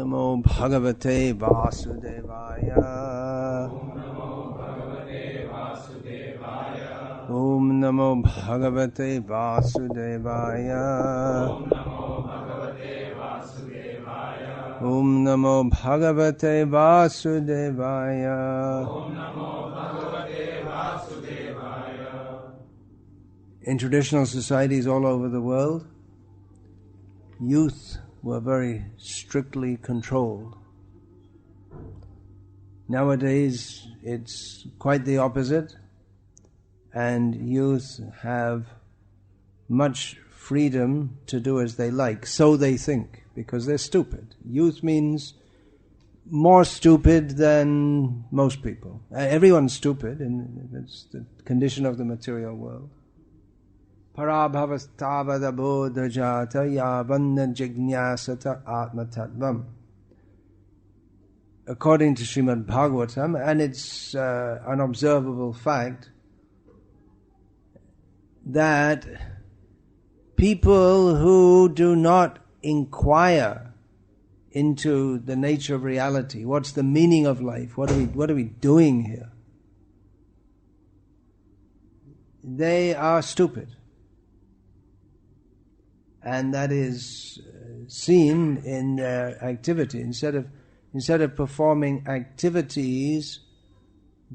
Namo Bhagavate Vasudevaya. Om Namo Bhagavate Vasudevaya. Om Namo Bhagavate Vasudevaya. In traditional societies all over the world, youth were very strictly controlled. Nowadays, it's quite the opposite, and youth have much freedom to do as they like, so they think, because they're stupid. Youth means more stupid than most people. Everyone's stupid, and it's the condition of the material world. Parabhavastava bodhajata yavanna jignyasata atmatattvam. According to Srimad Bhagavatam, and it's an observable fact, that people who do not inquire into the nature of reality, what's the meaning of life, what are we doing here, they are stupid. And that is seen in their activity. Instead of performing activities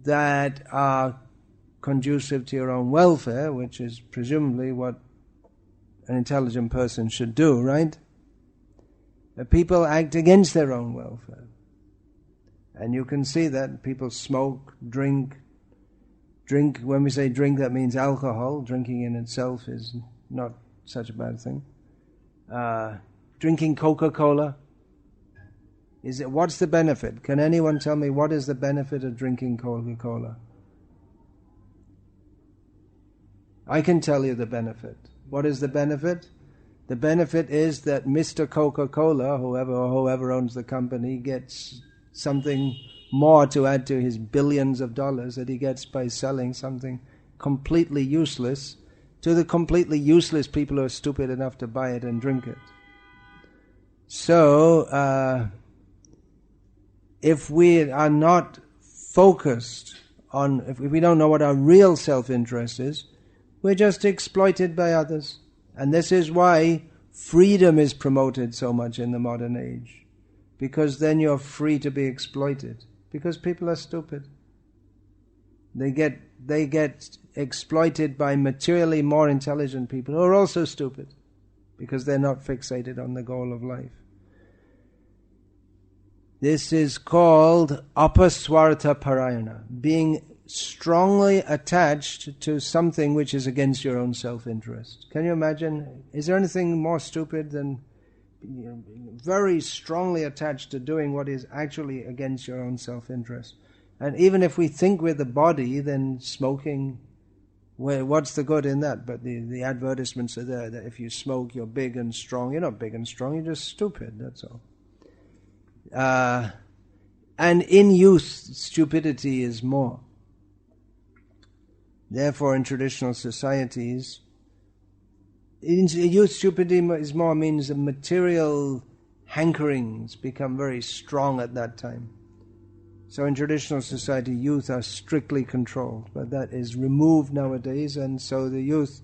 that are conducive to your own welfare, which is presumably what an intelligent person should do, right? People act against their own welfare. And you can see that people smoke, drink. When we say drink, that means alcohol. Drinking in itself is not such a bad thing. Drinking Coca-Cola, what's the benefit? Can anyone tell me what is the benefit of drinking Coca-Cola? I can tell you the benefit. What is the benefit? The benefit is that Mr. Coca-Cola, whoever owns the company, gets something more to add to his billions of dollars that he gets by selling something completely useless to the completely useless people who are stupid enough to buy it and drink it. So, if we are not focused on, if we don't know what our real self-interest is, we're just exploited by others. And this is why freedom is promoted so much in the modern age. Because then you're free to be exploited. Because people are stupid. They get exploited by materially more intelligent people who are also stupid because they're not fixated on the goal of life. This is called apaswarta parayana, being strongly attached to something which is against your own self-interest. Can you imagine? Is there anything more stupid than very strongly attached to doing what is actually against your own self-interest? And even if we think we're the body, then smoking, well, what's the good in that? But the advertisements are there that if you smoke, you're big and strong. You're not big and strong, you're just stupid, that's all. And in youth, stupidity is more. Therefore, in traditional societies, in youth, stupidity is more means that material hankerings become very strong at that time. So in traditional society, youth are strictly controlled, but that is removed nowadays, and so the youth,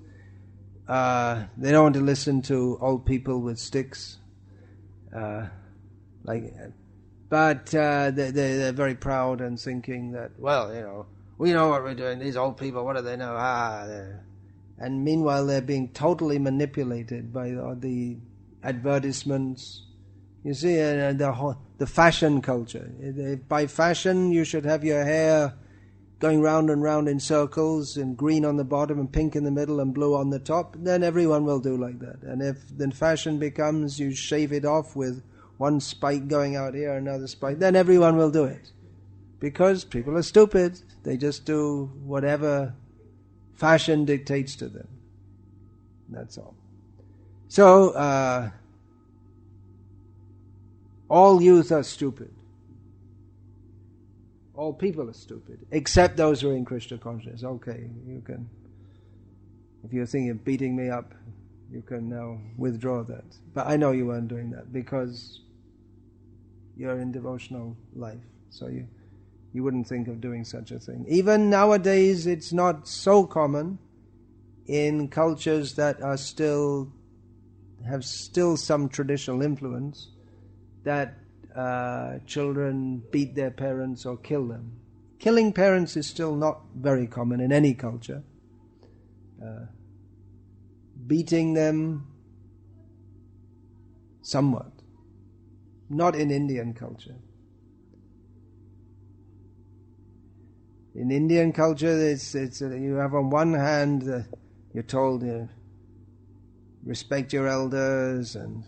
they don't want to listen to old people with sticks, but they're very proud and thinking that, well, we know what we're doing. These old people, what do they know? And meanwhile, they're being totally manipulated by the advertisements. You see, the fashion culture. By fashion, you should have your hair going round and round in circles, and green on the bottom, and pink in the middle, and blue on the top. Then everyone will do like that. And if then fashion becomes you shave it off with one spike going out here, another spike, then everyone will do it. Because people are stupid. They just do whatever fashion dictates to them. That's all. So, all youth are stupid. All people are stupid, except those who are in Krishna consciousness. Okay, you can, if you're thinking of beating me up, you can now withdraw that. But I know you weren't doing that, because you're in devotional life. So you wouldn't think of doing such a thing. Even nowadays, it's not so common in cultures that are have some traditional influence that children beat their parents or kill them. Killing parents is still not very common in any culture. Beating them, somewhat. Not in Indian culture. In Indian culture, it's you have on one hand, you're told respect your elders and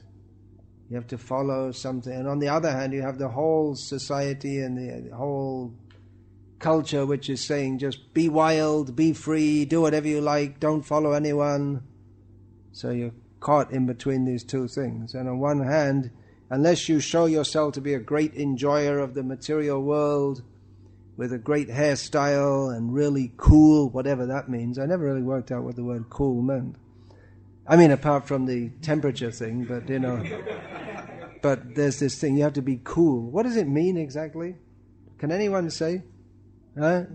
you have to follow something, and on the other hand, you have the whole society and the whole culture which is saying just be wild, be free, do whatever you like, don't follow anyone. So you're caught in between these two things. And on one hand, unless you show yourself to be a great enjoyer of the material world with a great hairstyle and really cool, whatever that means. I never really worked out what the word cool meant. I mean, apart from the temperature thing, but but there's this thing, you have to be cool. What does it mean exactly? Can anyone say? Huh?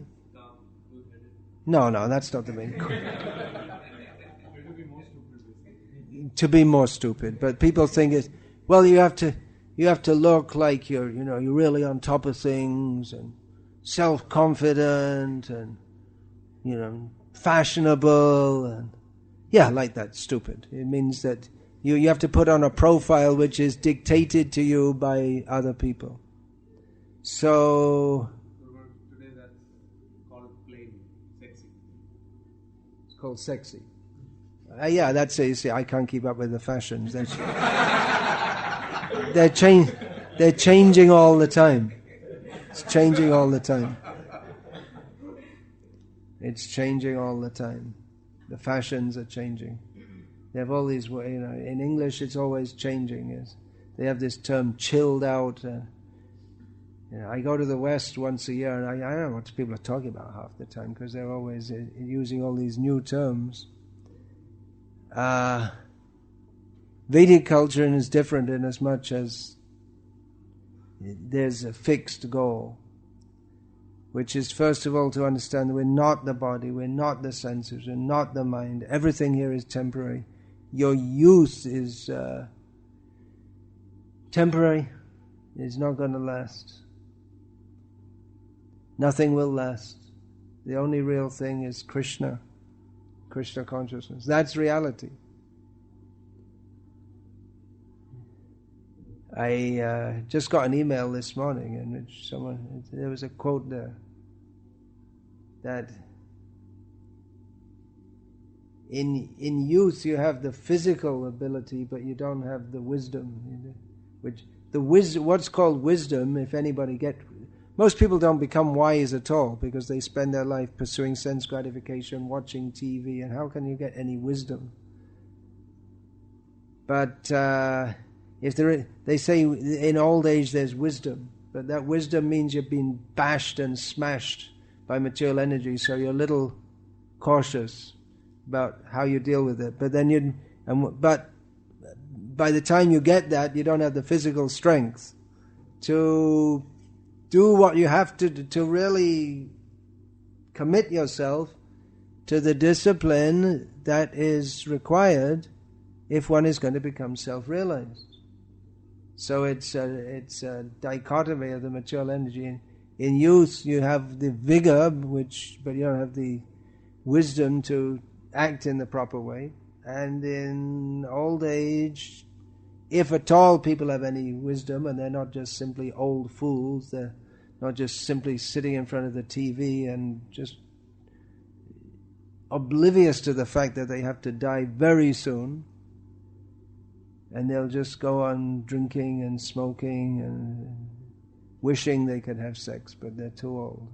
No, that's not the meaning. To be more stupid, but people think it's, well, you have to look like you're really on top of things and self-confident and fashionable and like that. Stupid. It means that you have to put on a profile which is dictated to you by other people. So today that's called plain, sexy. It's called sexy. That's it. You see, I can't keep up with the fashions. They're changing all the time. It's changing all the time. It's changing all the time. The fashions are changing. They have all these, in English it's always changing. They have this term, chilled out. I go to the West once a year, and I don't know what people are talking about half the time because they're always using all these new terms. Vedic culture is different in as much as there's a fixed goal, which is first of all to understand that we're not the body, we're not the senses, we're not the mind. Everything here is temporary. Your youth is temporary. It's not going to last. Nothing will last. The only real thing is Krishna consciousness. That's reality. I just got an email this morning in which there was a quote there that in youth you have the physical ability but you don't have the wisdom. What's called wisdom, if anybody most people don't become wise at all because they spend their life pursuing sense gratification, watching TV, and how can you get any wisdom? But they say in old age there's wisdom, but that wisdom means you've been bashed and smashed by material energy, so you're a little cautious about how you deal with it. But but by the time you get that, you don't have the physical strength to do what you have to really commit yourself to the discipline that is required if one is going to become self-realized. So it's a dichotomy of the material energy. In youth you have the vigor, but you don't have the wisdom to act in the proper way. And in old age, if at all people have any wisdom, and they're not just simply old fools, they're not just simply sitting in front of the TV and just oblivious to the fact that they have to die very soon, and they'll just go on drinking and smoking and wishing they could have sex, but they're too old,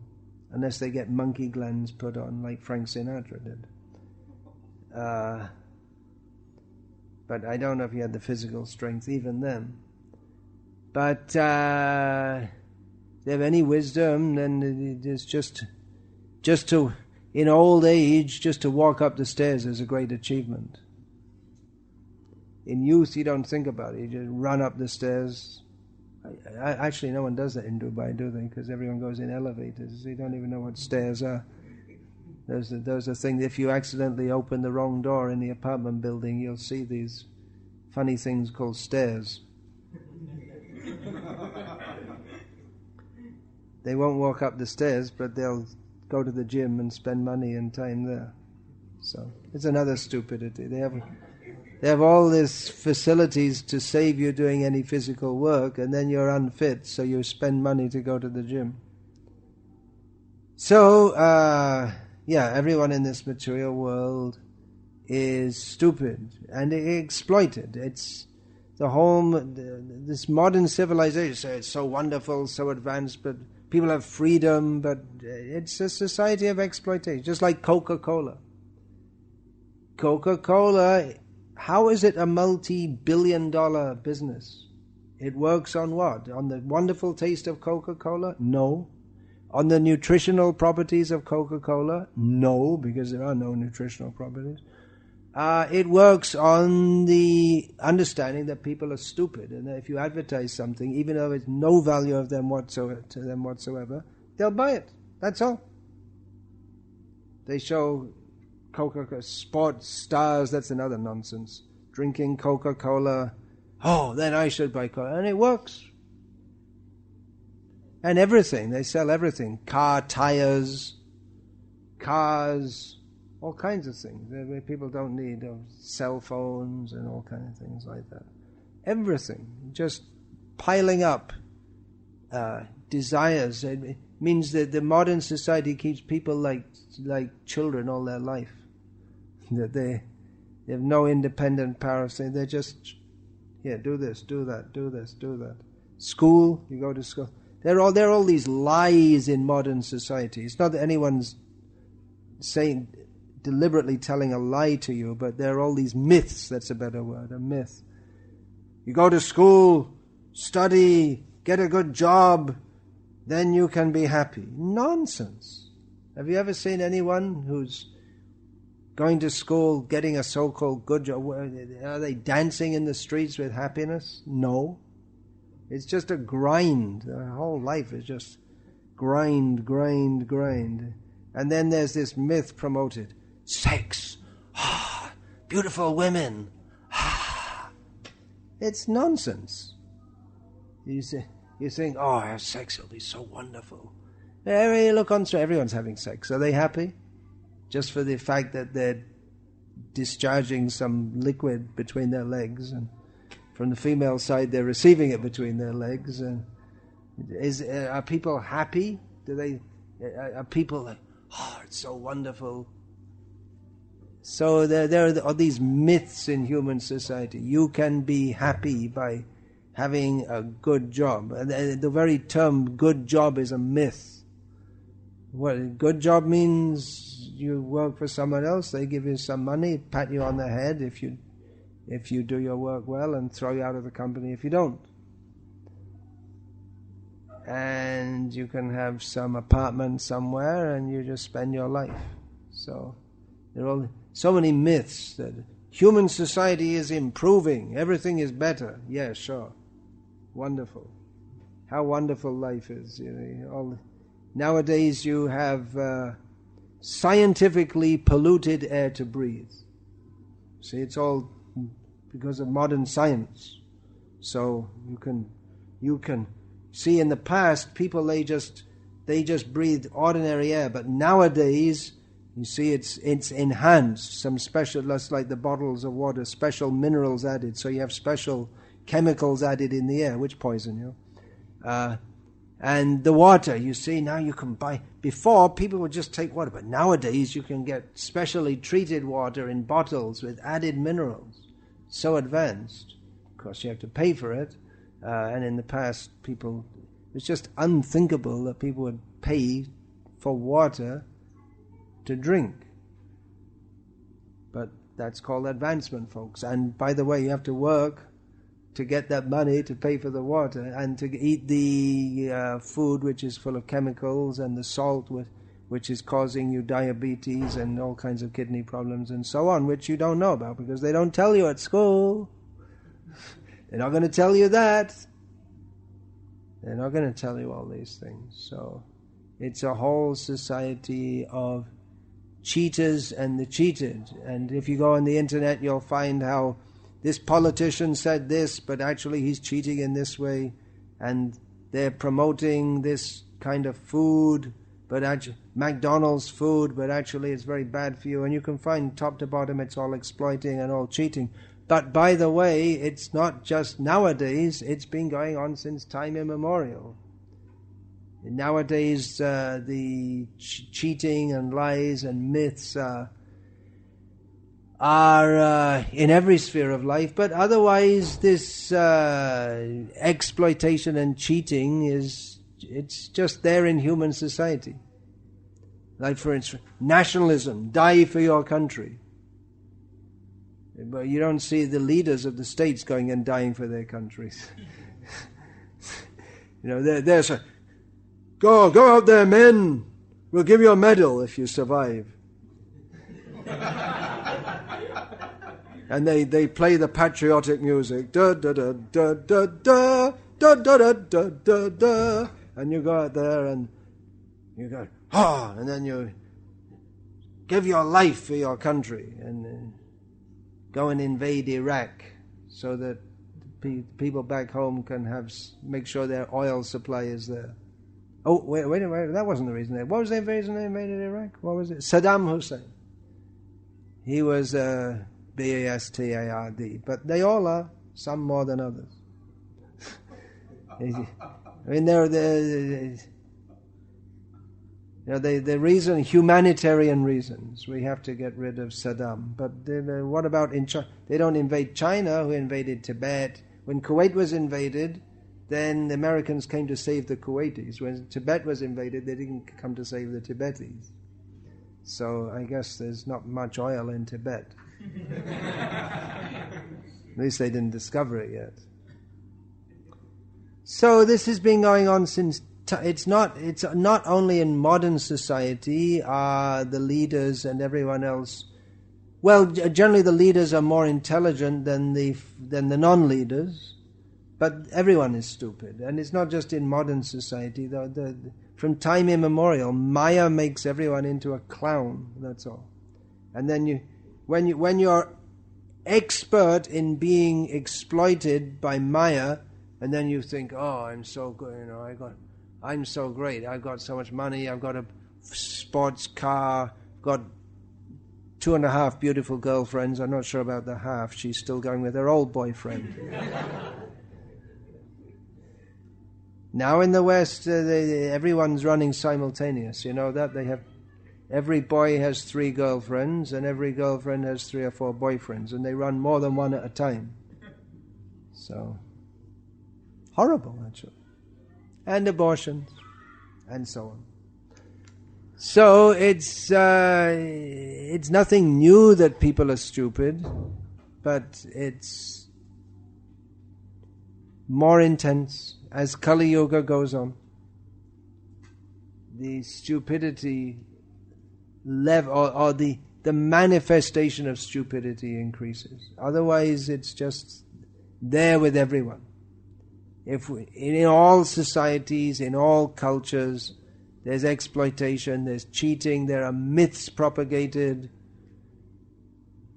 unless they get monkey glands put on like Frank Sinatra did. But I don't know if he had the physical strength even then. But if they have any wisdom, then it's just to, in old age, just to walk up the stairs is a great achievement. In youth, you don't think about it. You just run up the stairs. Actually, no one does that in Dubai, do they? Because everyone goes in elevators. They don't even know what stairs are. Those are things. If you accidentally open the wrong door in the apartment building, you'll see these funny things called stairs. They won't walk up the stairs, but they'll go to the gym and spend money and time there. So it's another stupidity. They have all these facilities to save you doing any physical work, and then you're unfit, so you spend money to go to the gym. So, everyone in this material world is stupid and exploited. It's this modern civilization. So it's so wonderful, so advanced, but people have freedom, but it's a society of exploitation, just like Coca-Cola. Coca-Cola, how is it a multi-billion-dollar business? It works on what? On the wonderful taste of Coca-Cola? No. On the nutritional properties of Coca-Cola? No, because there are no nutritional properties. It works on the understanding that people are stupid, and that if you advertise something, even though it's no value of them whatsoever, they'll buy it. That's all. They show Coca-Cola sports stars. That's another nonsense. Drinking Coca-Cola. Oh, then I should buy Coca, and it works. And everything, they sell everything. Car tires, cars, all kinds of things. People don't need cell phones and all kinds of things like that. Everything, just piling up desires. It means that the modern society keeps people like children all their life. That they have no independent power of saying, they're just, here, do this, do that, do this, do that. School, you go to school. There are all these lies in modern society. It's not that anyone's deliberately telling a lie to you, but there are all these myths. That's a better word, a myth. You go to school, study, get a good job, then you can be happy. Nonsense. Have you ever seen anyone who's going to school, getting a so-called good job? Are they dancing in the streets with happiness? No. It's just a grind. Their whole life is just grind. And then there's this myth promoted. Sex. Beautiful women. It's nonsense. You think, oh, I have sex, it'll be so wonderful. You look on through, everyone's having sex. Are they happy? Just for the fact that they're discharging some liquid between their legs, and from the female side they're receiving it between their legs. And are people happy? Are people like, oh, it's so wonderful? So there are these myths in human society. You can be happy by having a good job. And the very term good job is a myth. What good job means, you work for someone else, they give you some money, pat you on the head if you do your work well, and throw you out of the company if you don't. And you can have some apartment somewhere and you just spend your life. So there are so many myths that human society is improving, everything is better. Yeah, sure. Wonderful. How wonderful life is. Nowadays you have scientifically polluted air to breathe. See, it's all because of modern science. So you can see, in the past people they just breathed ordinary air, but nowadays you see it's enhanced, some special, just like the bottles of water, special minerals added, so you have special chemicals added in the air which poison you. And the water, you see, now you can buy. Before, people would just take water, but nowadays you can get specially treated water in bottles with added minerals. So advanced. Of course, you have to pay for it. And in the past, it's just unthinkable that people would pay for water to drink. But that's called advancement, folks. And by the way, you have to work to get that money to pay for the water, and to eat the food which is full of chemicals, and the salt which is causing you diabetes and all kinds of kidney problems and so on, which you don't know about because they don't tell you at school. They're not going to tell you that. They're not going to tell you all these things. So it's a whole society of cheaters and the cheated. And if you go on the internet, you'll find how this politician said this, but actually he's cheating in this way. And they're promoting this kind of food, but actually McDonald's food, but actually it's very bad for you. And you can find top to bottom it's all exploiting and all cheating. But by the way, it's not just nowadays, it's been going on since time immemorial. Nowadays, the cheating and lies and myths are in every sphere of life, but otherwise this exploitation and cheating it's just there in human society. Like for instance, nationalism, die for your country. But you don't see the leaders of the states going and dying for their countries. There's a Go out there, men! We'll give you a medal if you survive. And they play the patriotic music. Da da da da da da da da da da da da. And you go out there and you go, and then you give your life for your country and go and invade Iraq so that people back home can make sure their oil supply is there. Oh, wait, that wasn't the reason. What was the reason they invaded Iraq? What was it? Saddam Hussein. He was bastard, but they all are, some more than others. I mean, the reason, humanitarian reasons, we have to get rid of Saddam. But what about in China? They don't invade China, who invaded Tibet. When Kuwait was invaded, then the Americans came to save the Kuwaitis. When Tibet was invaded, they didn't come to save the Tibetis. So I guess there's not much oil in Tibet. At least they didn't discover it yet. So this has been going on since. It's not only in modern society the leaders and everyone else. Well, generally the leaders are more intelligent than the non-leaders. But everyone is stupid, and it's not just in modern society. From time immemorial, Maya makes everyone into a clown. That's all. And then when you're expert in being exploited by Maya, and then you think, "Oh, I'm so good. I'm so great. I've got so much money. I've got a sports car. Got 2.5 beautiful girlfriends. I'm not sure about the half. She's still going with her old boyfriend." Now in the West, everyone's running simultaneous. You know that? Every boy has 3 girlfriends, and every girlfriend has 3 or 4 boyfriends, and they run more than one at a time. So, horrible, actually. And abortions, and so on. So it's nothing new that people are stupid, but it's more intense. As Kali Yuga goes on, the stupidity level or the manifestation of stupidity increases. Otherwise, it's just there with everyone. In all societies, in all cultures, there's exploitation, there's cheating, there are myths propagated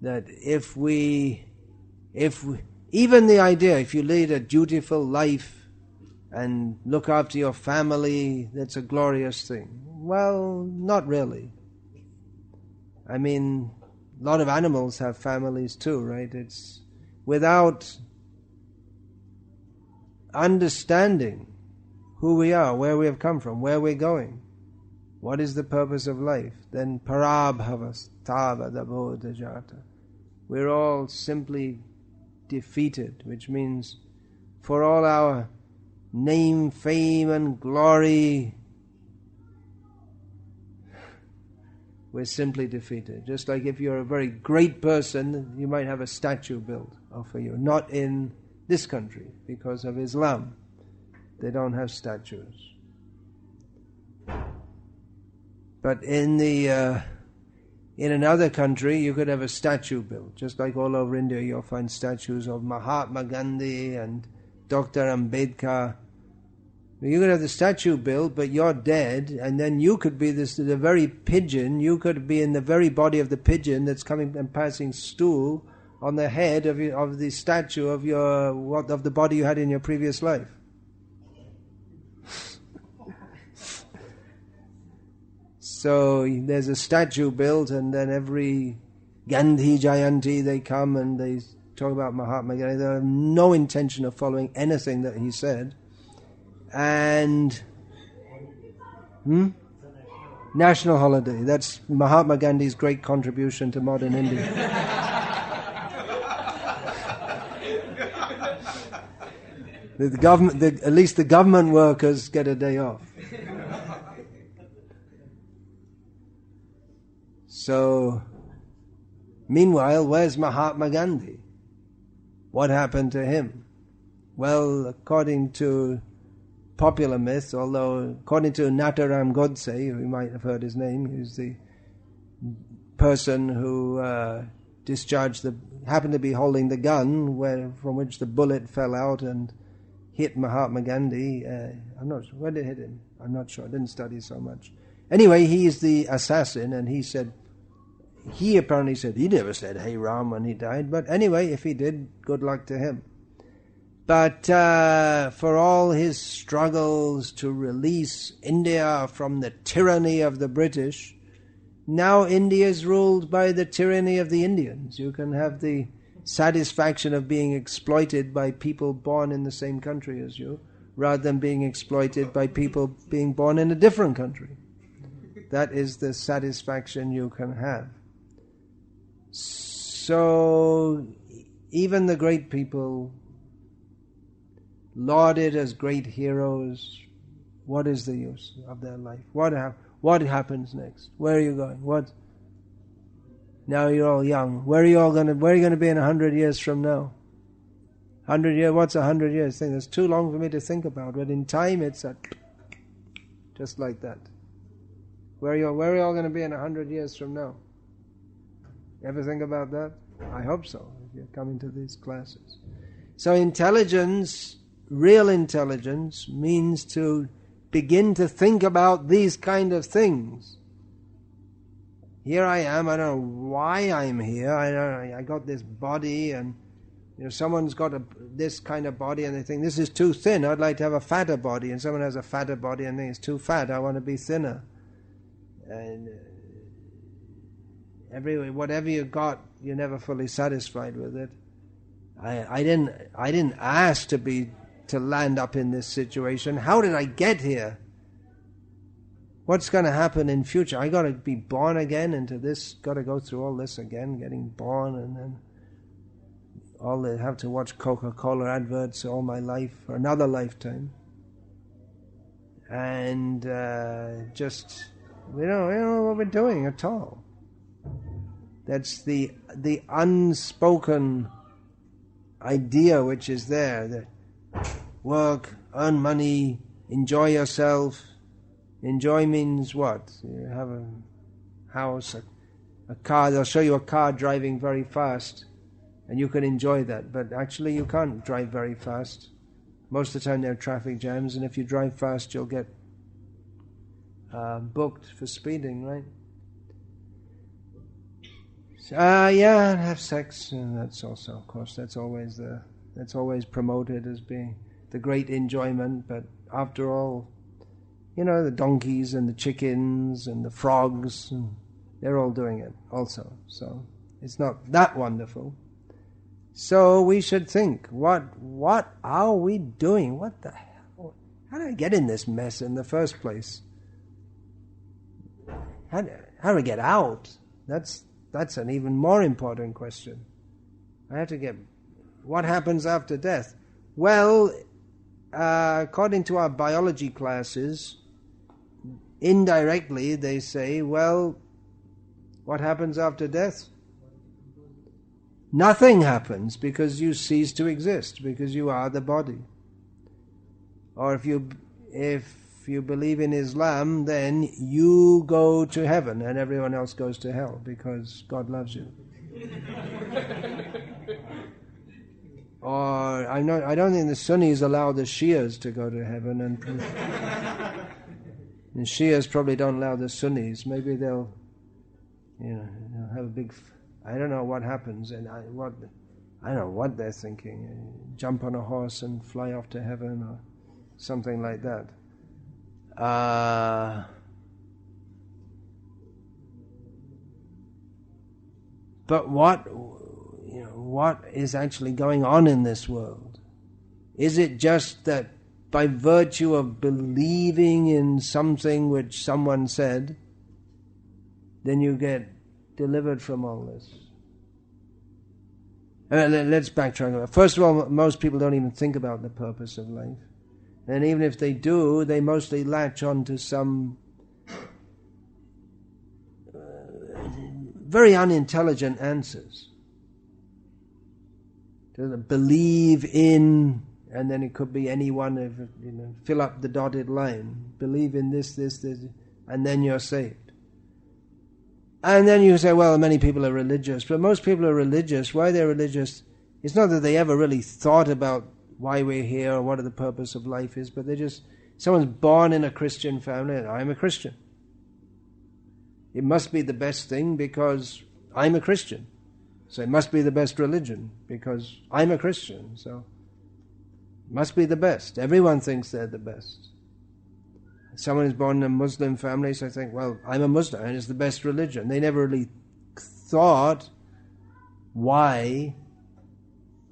that even the idea, if you lead a dutiful life and look after your family, that's a glorious thing. Well, not really. I mean, a lot of animals have families too, right? It's without understanding who we are, where we have come from, where we're going, what is the purpose of life, then parabhavas tavadabodhajata. We're all simply defeated, which means for all our name, fame and glory, we're simply defeated. Just like if you're a very great person, you might have a statue built for you. Not in this country, because of Islam. They don't have statues. But in another country, you could have a statue built. Just like all over India, you'll find statues of Mahatma Gandhi and Dr. Ambedkar. You could have the statue built, but you're dead, and then you could be the very pigeon. You could be in the very body of the pigeon that's coming and passing stool on the head of the statue of the body you had in your previous life. So there's a statue built, and then every Gandhi Jayanti they come and they talk about Mahatma Gandhi. They have no intention of following anything that he said. And national holiday. That's Mahatma Gandhi's great contribution to modern India. The government, at least the government workers get a day off. So, meanwhile, where's Mahatma Gandhi? What happened to him? Well, according to popular myth, although according to Natharam Godse, you might have heard his name, he's the person who happened to be holding the gun from which the bullet fell out and hit Mahatma Gandhi. I'm not sure. Where did it hit him? I'm not sure. I didn't study so much. Anyway, he is the assassin, and he apparently said, he never said, "Hey Ram," when he died, but anyway, if he did, good luck to him. But for all his struggles to release India from the tyranny of the British, now India is ruled by the tyranny of the Indians. You can have the satisfaction of being exploited by people born in the same country as you, rather than being exploited by people being born in a different country. That is the satisfaction you can have. So, even the great people, lauded as great heroes, what is the use of their life? What happens next? Where are you going? What? Now you're all young. Where are you going to be in 100 years from now? 100 years? What's 100 years? It's too long for me to think about. But in time, it's just like that. Where are you all going to be in 100 years from now? Ever think about that? I hope so, if you're coming to these classes. So intelligence, real intelligence, means to begin to think about these kind of things. Here I am, I don't know why I'm here, I got this body, and someone's got this kind of body and they think, this is too thin, I'd like to have a fatter body, and someone has a fatter body and thinks, it's too fat, I want to be thinner. And whatever you got, you're never fully satisfied with it. I didn't ask to land up in this situation. How did I get here? What's going to happen in future? I got to be born again into this. Got to go through all this again, getting born, and then have to watch Coca-Cola adverts all my life for another lifetime. And just we don't know what we're doing at all. That's the unspoken idea which is there, that work, earn money, enjoy yourself. Enjoy means what? You have a house, a car, they'll show you a car driving very fast, and you can enjoy that, but actually you can't drive very fast. Most of the time there are traffic jams, and if you drive fast you'll get booked for speeding, right? Have sex, and that's also, of course, that's always promoted as being the great enjoyment. But after all, the donkeys and the chickens and the frogs, and they're all doing it also. So it's not that wonderful. So we should think, what are we doing? What the hell? How did I get in this mess in the first place? How do I get out? That's an even more important question. What happens after death? Well, according to our biology classes, indirectly they say, well, what happens after death? Nothing happens, because you cease to exist, because you are the body. Or if you believe in Islam, then you go to heaven and everyone else goes to hell because God loves you. Or I don't think the Sunnis allow the Shias to go to heaven, and the Shias probably don't allow the Sunnis. Maybe they'll have a big. I don't know what happens, and I don't know what they're thinking. Jump on a horse and fly off to heaven, or something like that. But what is actually going on in this world? Is it just that by virtue of believing in something which someone said, then you get delivered from all this? Let's backtrack. First of all, most people don't even think about the purpose of life. And even if they do, they mostly latch on to some very unintelligent answers. To believe in, and then it could be any one of, fill up the dotted line. Believe in this, and then you're saved. And then you say, well, many people are religious, but most people are religious. Why they're religious, it's not that they ever really thought about why we're here or what the purpose of life is, but someone's born in a Christian family, and I'm a Christian. It must be the best thing because I'm a Christian. So it must be the best religion because I'm a Christian. So it must be the best. Everyone thinks they're the best. Someone is born in a Muslim family, so I think, well, I'm a Muslim and it's the best religion. They never really thought why.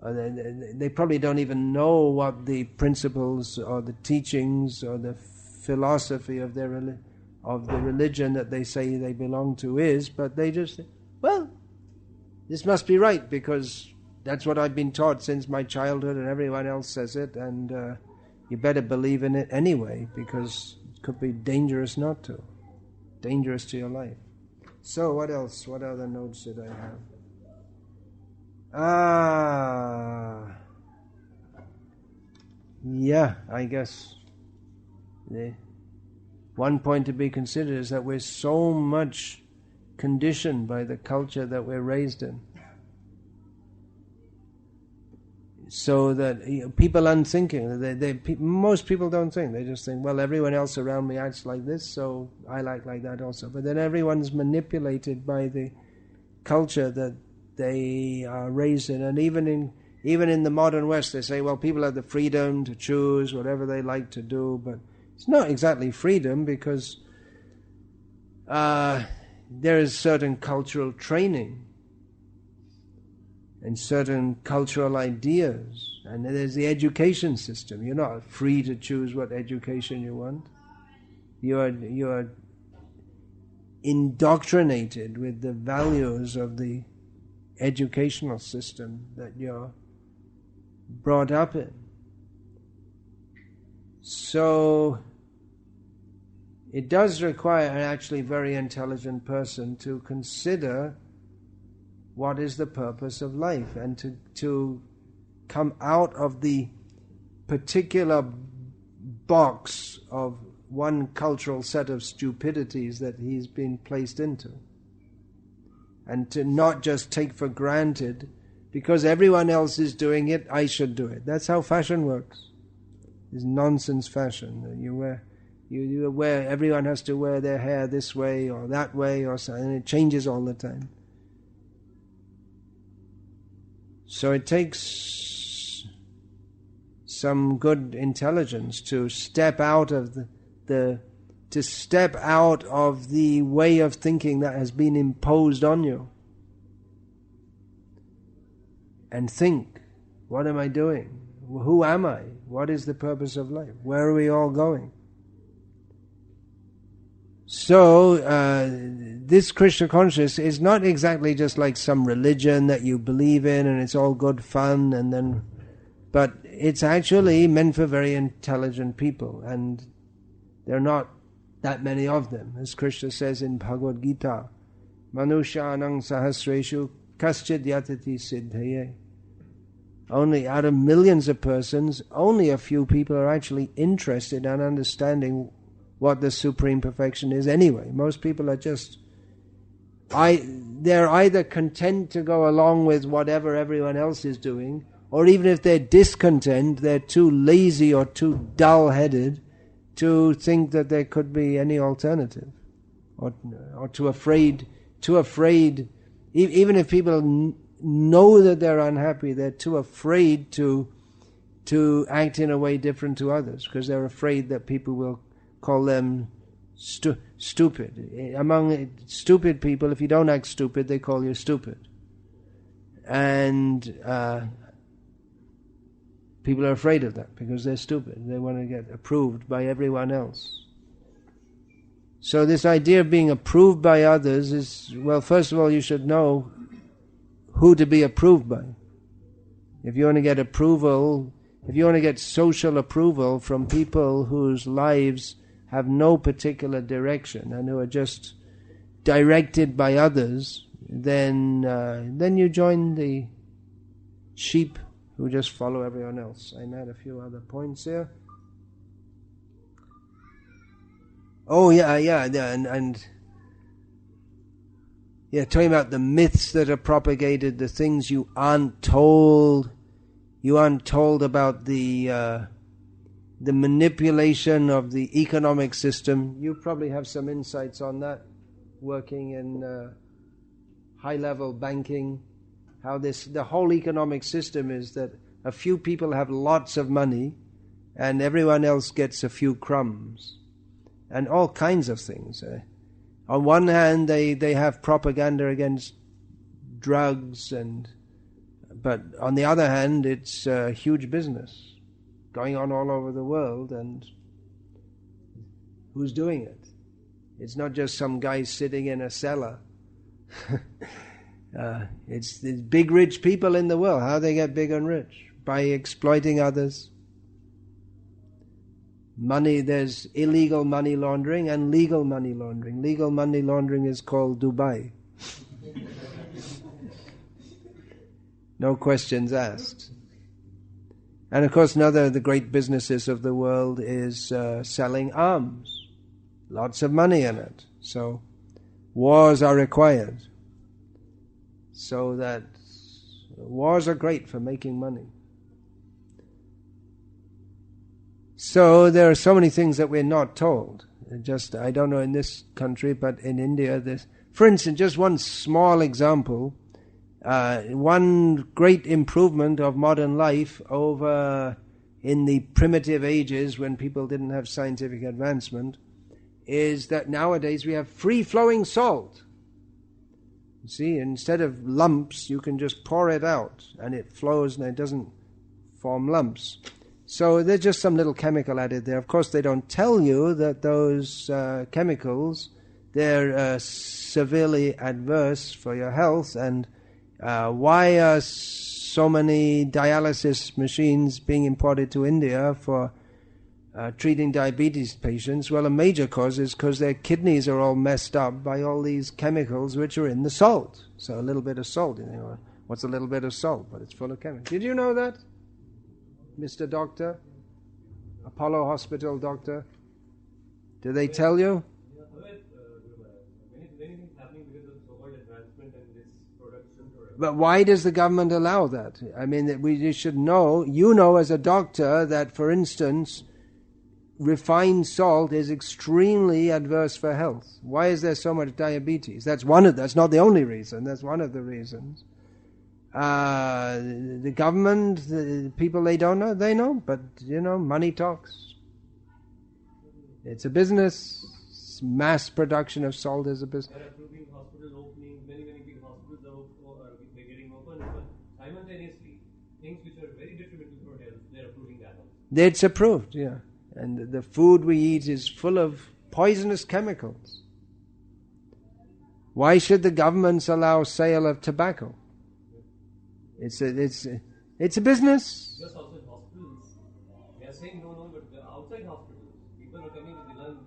They probably don't even know what the principles or the teachings or the philosophy of the religion that they say they belong to is, but they just think, well, this must be right because that's what I've been taught since my childhood and everyone else says it, and you better believe in it anyway because it could be dangerous not to. Dangerous to your life. So what else? What other notes did I have? Yeah, I guess one point to be considered is that we're so much conditioned by the culture that we're raised in. So that people unthinking, most people don't think. They just think, well, everyone else around me acts like this, so I like that also. But then everyone's manipulated by the culture that they are raised in. And even in the modern West, they say, well, people have the freedom to choose whatever they like to do, but it's not exactly freedom because there is certain cultural training and certain cultural ideas, and there's the education system. You're not free to choose what education you want. You are indoctrinated with the values of the educational system that you're brought up in. So it does require an actually very intelligent person to consider what is the purpose of life and to come out of the particular box of one cultural set of stupidities that he's been placed into, and to not just take for granted because everyone else is doing it, I should do it. That's how fashion works. It's nonsense fashion. You wear, everyone has to wear their hair this way or that way or so, and it changes all the time. So it takes some good intelligence to step out of the way of thinking that has been imposed on you and think, what am I doing? Who am I? What is the purpose of life? Where are we all going? So this Krishna consciousness is not exactly just like some religion that you believe in and it's all good fun, but it's actually meant for very intelligent people, and there are not that many of them. As Krishna says in Bhagavad Gita, Manushanang sahasreshu kaschid yatati siddhaye. Only out of millions of persons, only a few people are actually interested in understanding what the supreme perfection is anyway. Most people are just, they're either content to go along with whatever everyone else is doing, or even if they're discontent, they're too lazy or too dull-headed to think that there could be any alternative, or too afraid. Even if people know that they're unhappy, they're too afraid to act in a way different to others, because they're afraid that people will call them stupid. Among stupid people, if you don't act stupid, they call you stupid. And people are afraid of that because they're stupid. They want to get approved by everyone else. So this idea of being approved by others is, well, first of all, you should know who to be approved by. If you want to get approval, if you want to get social approval from people whose lives have no particular direction and who are just directed by others, then you join the sheep who just follow everyone else. I had a few other points here. Oh yeah, and talking about the myths that are propagated, the things you aren't told. You aren't told about the manipulation of the economic system. You probably have some insights on that, working in high-level banking. How the whole economic system is that a few people have lots of money, and everyone else gets a few crumbs, and all kinds of things. On one hand, they have propaganda against drugs, but on the other hand, it's a huge business going on all over the world, and who's doing it? It's not just some guy sitting in a cellar. It's the big rich people in the world. How they get big and rich? By exploiting others. Money, there's illegal money laundering and legal money laundering. Legal money laundering is called Dubai. No questions asked. And of course, another of the great businesses of the world is selling arms. Lots of money in it. So wars are required. So that wars are great for making money. So there are so many things that we're not told. I don't know in this country, but in India, for instance, just one small example, one great improvement of modern life over in the primitive ages when people didn't have scientific advancement is that nowadays we have free-flowing salt. You see, instead of lumps, you can just pour it out and it flows and it doesn't form lumps. So there's just some little chemical added there. Of course, they don't tell you that those chemicals, they're severely adverse for your health. And why are so many dialysis machines being imported to India for treating diabetes patients? Well, a major cause is because their kidneys are all messed up by all these chemicals which are in the salt. So a little bit of salt, what's a little bit of salt? But it's full of chemicals. Did you know that, Mr. Doctor? Apollo Hospital doctor? Do they tell you? Many things happening because of so-called advancement and this production. But why does the government allow that? I mean, we should know, you know as a doctor, that, for instance, refined salt is extremely adverse for health. Why is there so much diabetes? That's not the only reason. That's one of the reasons. The government, the people they don't know, they know. But, money talks. It's a business. Mass production of salt is a business. They're approving hospital openings. Many big hospitals they're getting open. But simultaneously, things which are very detrimental for health, they're approving that also. It's approved, yeah. And the food we eat is full of poisonous chemicals. Why should the governments allow sale of tobacco? It's a business. Just outside hospitals, they are saying no, but the outside hospitals, people are coming with lung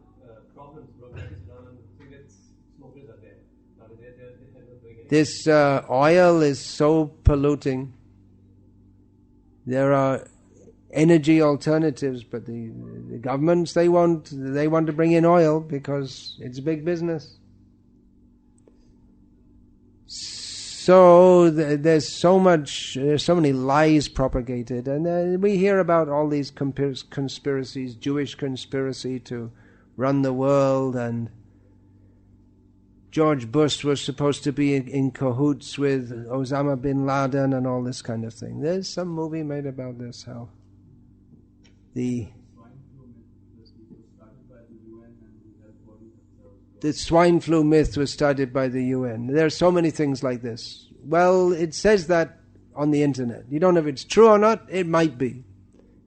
problems, bronchitis, lung cigarettes, smokers are there. They're not doing anything. This oil is so polluting. There are energy alternatives, but the governments, they want to bring in oil because it's a big business. So there's so many lies propagated, and we hear about all these conspiracies, Jewish conspiracy to run the world, and George Bush was supposed to be in cahoots with Osama bin Laden and all this kind of thing. There's some movie made about this, how the swine flu myth was started by the UN. There are so many things like this. Well, it says that on the internet. You don't know if it's true or not. It might be.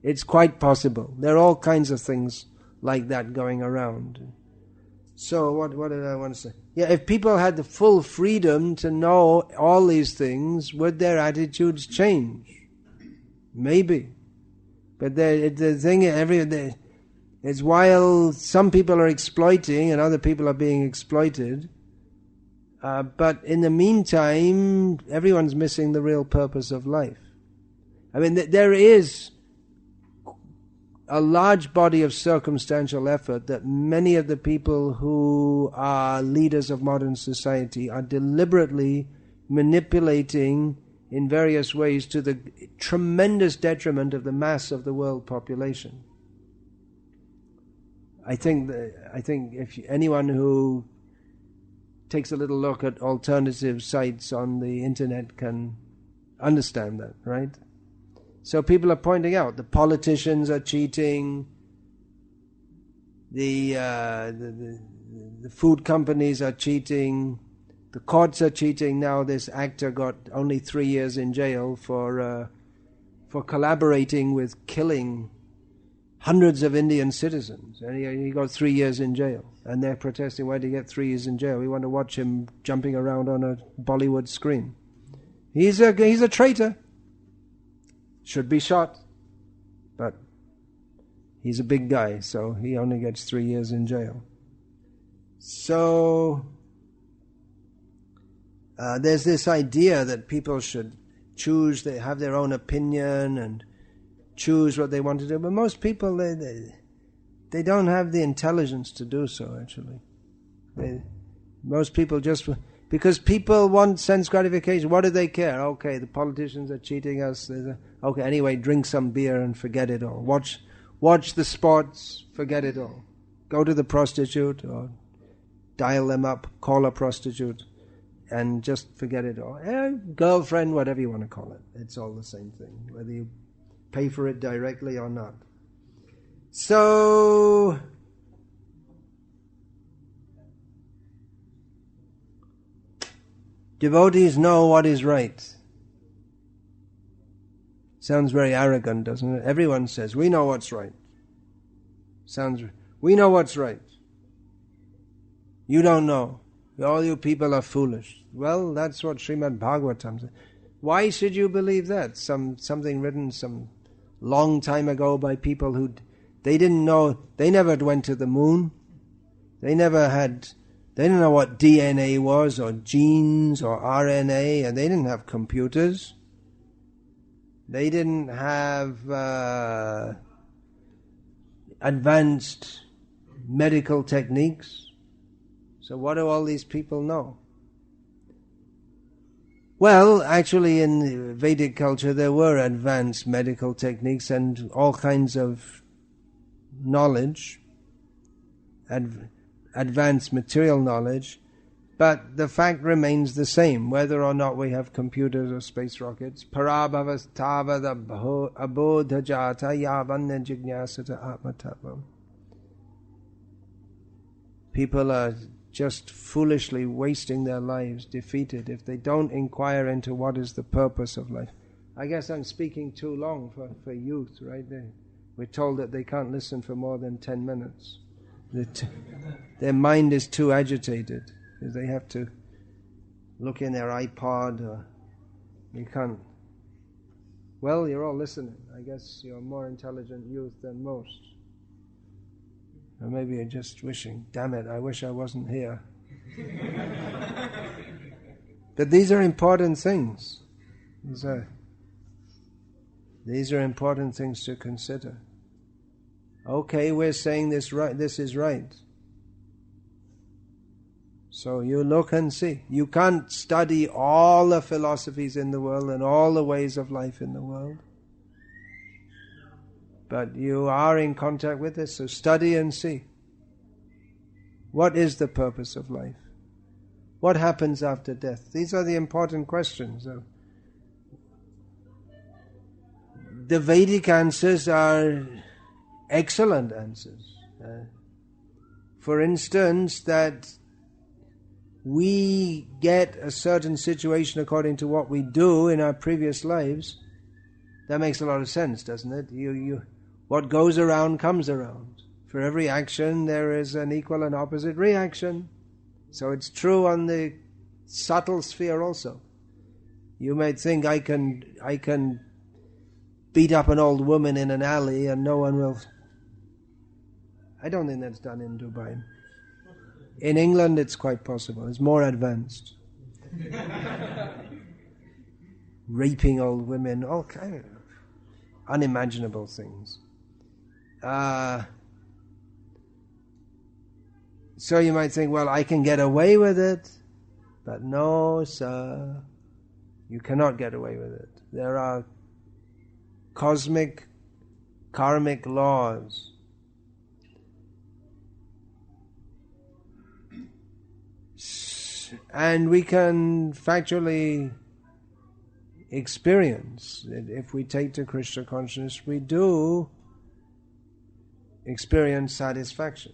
It's quite possible. There are all kinds of things like that going around. So what did I want to say? Yeah, if people had the full freedom to know all these things, would their attitudes change? Maybe. But the thing is, while some people are exploiting and other people are being exploited, but in the meantime, everyone's missing the real purpose of life. I mean, there is a large body of circumstantial effort that many of the people who are leaders of modern society are deliberately manipulating in various ways to the tremendous detriment of the mass of the world population. I think if anyone who takes a little look at alternative sites on the internet can understand that, right? So people are pointing out the politicians are cheating, the food companies are cheating, the courts are cheating. Now this actor got only 3 years in jail for collaborating with killing hundreds of Indian citizens, and he got 3 years in jail. And they're protesting, why did he get 3 years in jail? We want to watch him jumping around on a Bollywood screen. He's a traitor. Should be shot. But he's a big guy, so he only gets 3 years in jail. So there's this idea that people should choose, they have their own opinion and choose what they want to do. But most people, they don't have the intelligence to do so, actually. Most people just... Because people want sense gratification. What do they care? Okay, the politicians are cheating us. Okay, anyway, drink some beer and forget it all. Watch the sports, forget it all. Go to the prostitute or dial them up, call a prostitute, and just forget it all. Girlfriend, whatever you want to call it. It's all the same thing, whether you pay for it directly or not. So... devotees know what is right. Sounds very arrogant, doesn't it? Everyone says, we know what's right. We know what's right. You don't know. All you people are foolish. Well, that's what Srimad Bhagavatam says. Why should you believe that? Something written some long time ago by people who... They didn't know... They never went to the moon. They didn't know what DNA was, or genes, or RNA, and they didn't have computers. They didn't have advanced medical techniques. So what do all these people know? Well, actually in Vedic culture there were advanced medical techniques and all kinds of knowledge, advanced material knowledge, but the fact remains the same, whether or not we have computers or space rockets. Parabhavastava abodhajata yavanna jignasata atmatavam. People are just foolishly wasting their lives, defeated, if they don't inquire into what is the purpose of life. I guess I'm speaking too long for youth, right? We're told that they can't listen for more than 10 minutes. Their mind is too agitated. They have to look in their iPod, or you can't. Well, you're all listening. I guess you're more intelligent youth than most. Or maybe you're just wishing, damn it, I wish I wasn't here. But these are important things. These are important things to consider. Okay, we're saying this is right. So you look and see. You can't study all the philosophies in the world and all the ways of life in the world. But you are in contact with this, so study and see. What is the purpose of life? What happens after death? These are the important questions. The Vedic answers are excellent answers. For instance, that we get a certain situation according to what we do in our previous lives, that makes a lot of sense, doesn't it? What goes around comes around. For every action there is an equal and opposite reaction. So it's true on the subtle sphere also. You may think I can beat up an old woman in an alley and no one will. I don't think that's done in Dubai. In England it's quite possible. It's more advanced. Raping old women, all kind of unimaginable things. So you might think, well, I can get away with it. But no, sir. You cannot get away with it. There are cosmic, karmic laws. And we can factually experience that if we take to Krishna consciousness, we do experience satisfaction.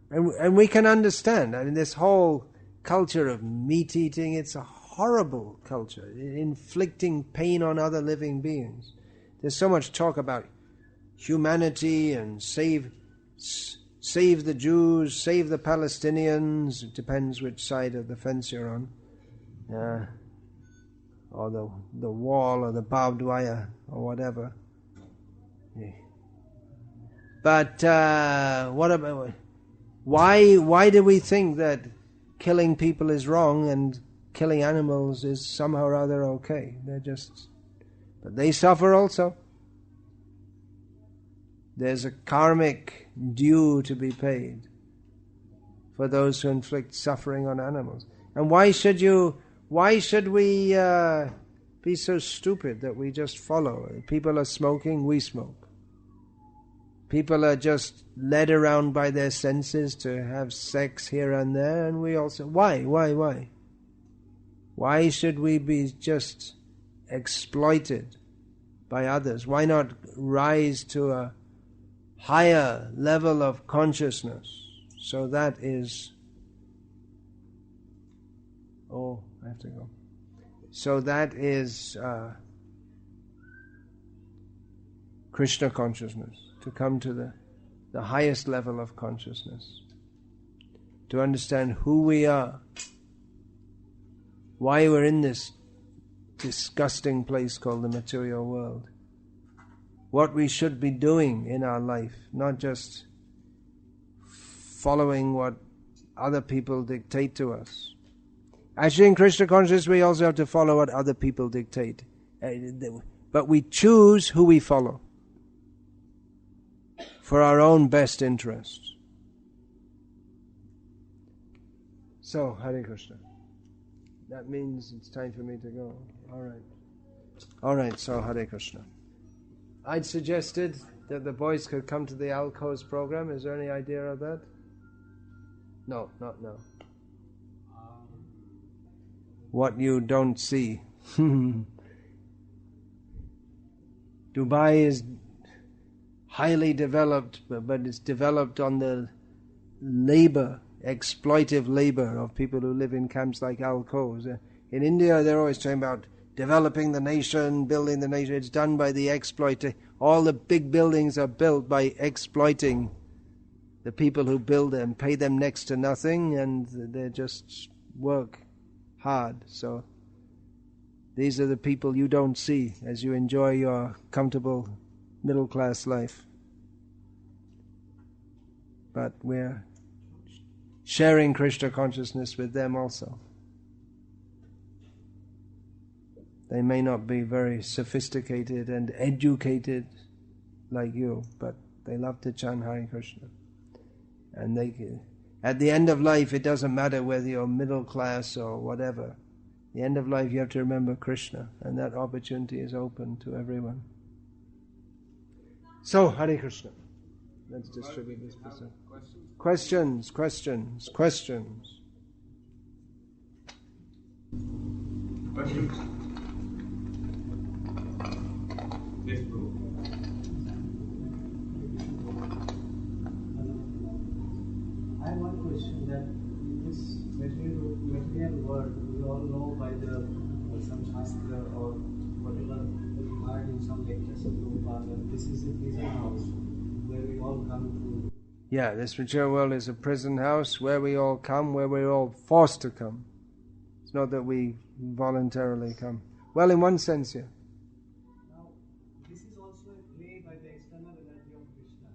And we can understand. I mean, this whole culture of meat eating, it's a horrible culture, inflicting pain on other living beings. There's so much talk about humanity and save the Jews, save the Palestinians. It depends which side of the fence you're on. Or the wall or the barbed wire or whatever. Yeah. But what about... Why do we think that killing people is wrong and killing animals is somehow or other okay? But they suffer also. There's a karmic due to be paid for those who inflict suffering on animals. And why should we be so stupid that we just follow? People are smoking, we smoke. People are just led around by their senses to have sex here and there, and we also... Why? Why should we be just exploited by others? Why not rise to a higher level of consciousness? So that is... Oh, I have to go. So that is Krishna consciousness. To come to the highest level of consciousness. To understand who we are. Why we're in this disgusting place called the material world. What we should be doing in our life. Not just following what other people dictate to us. Actually, in Krishna consciousness, we also have to follow what other people dictate. But we choose who we follow. For our own best interests. So, Hare Krishna. That means it's time for me to go. Alright, so Hare Krishna. I'd suggested that the boys could come to the Alco's program. Is there any idea of that? No, not now. What you don't see. Dubai is highly developed, but it's developed on the exploitive labor of people who live in camps like Alcos. In India, they're always talking about developing the nation, building the nation. It's done by the exploiter. All the big buildings are built by exploiting the people who build them, pay them next to nothing, and they just work hard. So these are the people you don't see as you enjoy your comfortable middle-class life. But we're sharing Krishna consciousness with them also. They may not be very sophisticated and educated like you, but they love to chant Hare Krishna. And At the end of life, it doesn't matter whether you're middle class or whatever. The end of life, you have to remember Krishna, and that opportunity is open to everyone. So, Hare Krishna. Let's distribute this person. Questions. Questions. Yes, bro. I have one question that in this material world, we all know by the some shastra or whatever that we heard in some lectures of Prabhupada, this is a prison house where we all come to. Yeah, this material world is a prison house where we all come, where we're all forced to come. It's not that we voluntarily come. Well, in one sense, yeah. Now, this is also a play by the external energy of Krishna.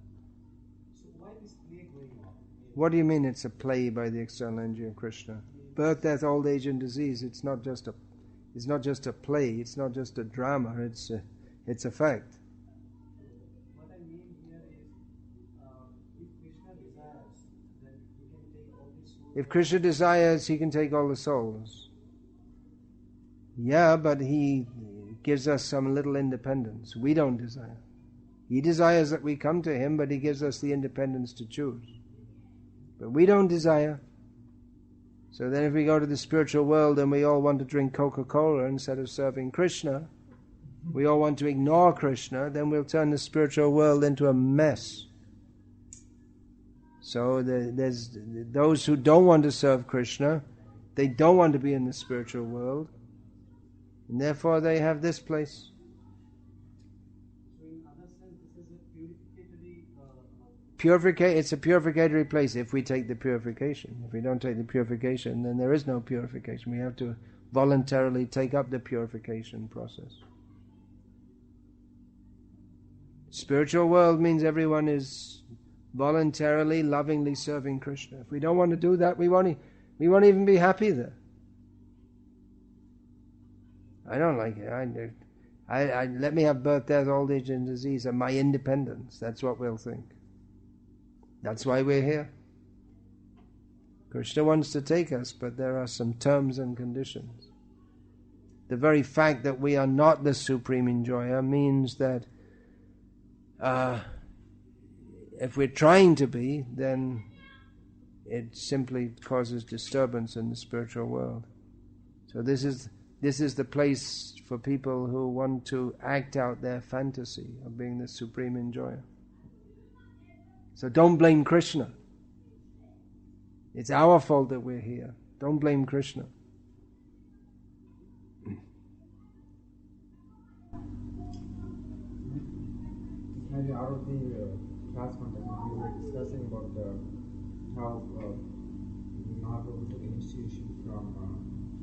So why this play going on? What do you mean it's a play by the external energy of Krishna? Birth, death, old age, and disease. It's not just a play. It's not just a drama. It's a fact. What I mean here is, if Krishna desires, then he can take all these souls. If Krishna desires, he can take all the souls. Yeah, but he gives us some little independence. We don't desire. He desires that we come to him, but he gives us the independence to choose. But we don't desire. So then if we go to the spiritual world and we all want to drink Coca-Cola instead of serving Krishna, we all want to ignore Krishna, then we'll turn the spiritual world into a mess. So there's those who don't want to serve Krishna, they don't want to be in the spiritual world, and therefore they have this place. So in other sense, this is a purificatory. It's a purificatory place if we take the purification. If we don't take the purification, then there is no purification. We have to voluntarily take up the purification process. Spiritual world means everyone is voluntarily, lovingly serving Krishna. If we don't want to do that, we won't even be happy there. I don't like it. I let me have birth, death, old age, and disease, and my independence. That's what we'll think. That's why we're here. Krishna wants to take us, but there are some terms and conditions. The very fact that we are not the supreme enjoyer means that if we're trying to be, then it simply causes disturbance in the spiritual world. So this is the place for people who want to act out their fantasy of being the supreme enjoyer. So don't blame Krishna. It's our fault that we're here. Don't blame Krishna. Maybe out of the class content, we were discussing about how Mahaprabhu took initiation from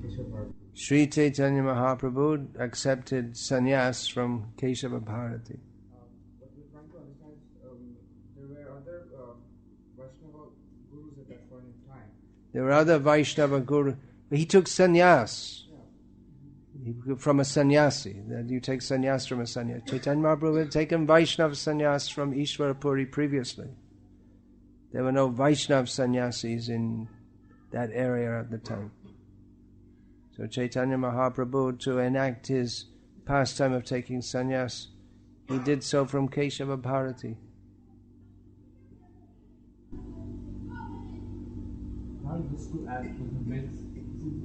Keshav Bharati. Sri Chaitanya Mahaprabhu accepted sannyas from Keshava Bharati. What we're trying to understand is there were other Vaishnava gurus at that point in time. There were other Vaishnava gurus. He took sannyas from a sannyasi. That you take sannyas from a sannyasi. Chaitanya Mahaprabhu had taken Vaishnava sannyas from Ishwarapuri previously. There were no Vaishnava sannyasis in that area at the time. So Chaitanya Mahaprabhu, to enact his pastime of taking sannyas, he did so from Keshava Bharati. Now just to add to the myths,